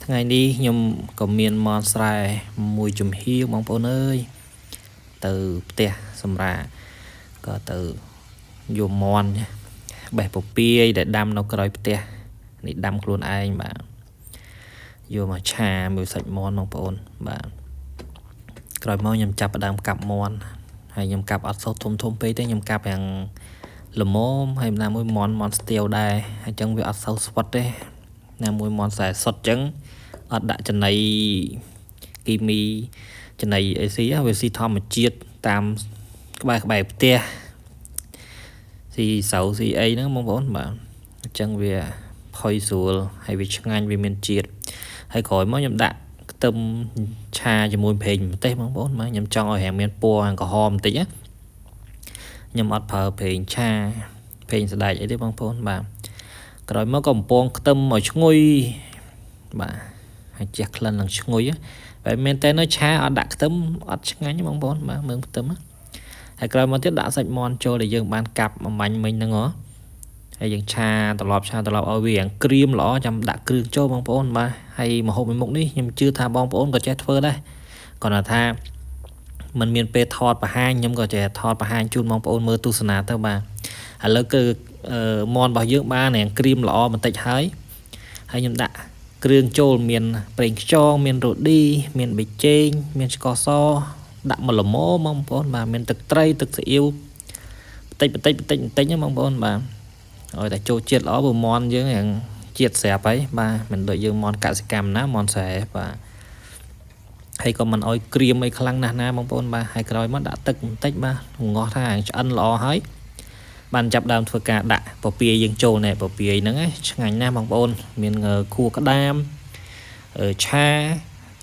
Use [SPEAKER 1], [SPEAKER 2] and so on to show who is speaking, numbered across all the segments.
[SPEAKER 1] ថ្ងៃនេះខ្ញុំក៏មានមនស្រែមួយជំហៀវបងប្អូនអើយទៅផ្ទះសម្រាប់ក៏ទៅយកមនបេះពពាយដែលដាំនៅក្រោយផ្ទះនេះដាំខ្លួនឯងបាទយកមកឆាមួយសាច់មនបងប្អូនបាទក្រោយមកខ្ញុំចាប់ផ្ដើមកាប់មនហើយខ្ញុំកាប់អត់សូវធំពេកទេខ្ញុំកាប់យ៉ាងល្មមហើយណាមួយមនស្ទាវដែរអញ្ចឹងវាអត់សូវស្វិតទេណាមួយមនខ្សែសុតអញ្ចឹងអត់ដាក់ចំណីគីមីចំណីអីស៊ីវាស៊ីធម្មជាតិតាមក្បែរផ្ទះស៊ីសៅស៊ីអីហ្នឹងបងប្អូនបាទអញ្ចឹងវាផុយស្រួលហើយវាឆ្ងាញ់វាមានជាតិហើយក្រោយមកខ្ញុំដាក់ខ្ទឹមឆាជាមួយប្រេងម្ទេសបងប្អូនបាទខ្ញុំចង់ឲ្យរាងមានពណ៌ក្រហមបន្តិចណាខ្ញុំអត់ប្រើប្រេងឆាប្រេងស្ដែកអីទេបងប្អូនបាទក្រោយមកក៏បំពងខ្ទឹមឲ្យឈ្ងុយបាទហើយជះក្លិននឹងឈ្ងុយបែបមែនតែនៅឆាអត់ដាក់ខ្ទឹមអត់ឆ្ងាញ់បងប្អូនបាទមើលខ្ទឹមហើយក្រោយមកទៀតដាក់សាច់មាន់ចូលដែលយើងបានកាប់អំបញ្ញមិញហ្នឹងហើយយើងឆាត្រឡប់ឲ្យវារាងក្រៀមល្អចាំដាក់គ្រឿងចូលបងប្អូនបាទហើយម្ហូបមួយមុខនេះខ្ញុំជឿថាបងប្អូនក៏ចេះធ្វើដែរគាត់ថាมันមានពេលថតបង្ហាញខ្ញុំក៏ចេះថតបង្ហាញជូនបងប្អូនមើលទស្សនាទៅបាទឥឡូវគឺមនរបស់យើងបានរាងក្រៀមល្អបន្តិចហើយខ្ញុំដាក់គ្រឿងចូលមានប្រេងខ្យងមានរ៉ូឌីមានប៊ីចេងមានស្ករសដាក់មកល្មមបងប្អូនបាទមានទឹកត្រីទឹកស៊ីអ៊ីវបន្តិចបងប្អូនបាទឲ្យតែចូលជាតិល្អព្រោះមនយើងយ៉ាងជាតិស្រាប់ហើយបាទមិនដូចយើងមនកសិកម្មណាមនស្រែបាទហើយក៏មិនអោយក្រៀមអីខ្លាំងណាស់ណាបងប្អូនបាទហើយក្រោយមកដាក់ទឹកបន្តិចបាទងាស់ថាឆ្អិនល្អហើយបានចាប់ដើមធ្វើការដាក់ពពាយយើងចូលណែពពាយហ្នឹងឆ្ងាញ់ណាស់បងប្អូនមានខួរក្តាមឆា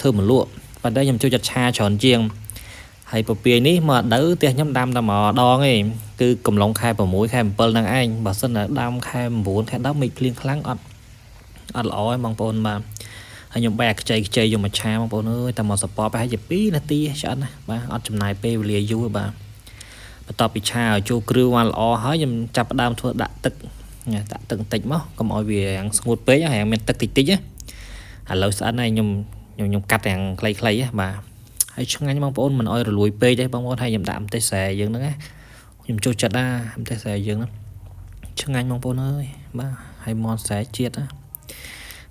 [SPEAKER 1] ធ្វើមកលក់ប៉ុន្តែខ្ញុំចូលចិត្តឆាច្រើនជាងហើយពពាយនេះមកដៅផ្ទះខ្ញុំដាំតែម្ដងឯងគឺកំឡុងខែ6ខែ7ហ្នឹងឯងបើសិនតែដាំខែ9ខែ10មេឃភ្លៀងខ្លាំងអត់ល្អទេបងប្អូនបាទហើយខ្ញុំបែកខ្ចីយកមកឆាបងប្អូនអើយតែមកសពប្រហែលជា2នាទីឆ្អិនណាបាទអត់ចំណាយពេលវេលាយូរទេបាទបន្ទាប់ពីឆាឲ្យចូលគ្រឿងបានល្អហើយខ្ញុំចាប់ផ្ដើមធ្វើដាក់ទឹកបន្តិចមកកុំឲ្យវារាំងស្ងួតពេកហើយមានទឹកតិចណាឥឡូវស្អិនហើយខ្ញុំកាត់យ៉ាងខ្លីបាទហើយឆ្ងាញ់បងប្អូនមិនអោយរលួយពេកទេបងប្អូនហើយខ្ញុំដាក់ម្ទេសស្រែយើងហ្នឹងខ្ញុំចូលចិត្តណាម្ទេសស្រែយើងហ្នឹងឆ្ងាញ់បងប្អូនអើយបាទហើយមនស្រែជាតិណា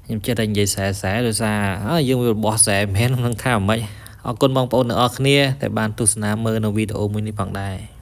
[SPEAKER 1] ខ្ញុំចិត្តតែនិយាយស្រែដោយសារយើងវារបស់ស្រែមិនមែននឹងថាមិនអរគុណបងប្អូនទាំងអស់គ្នាដែលបានទស្សនាមើលនៅវីដេអូមួយនេះផងដែរ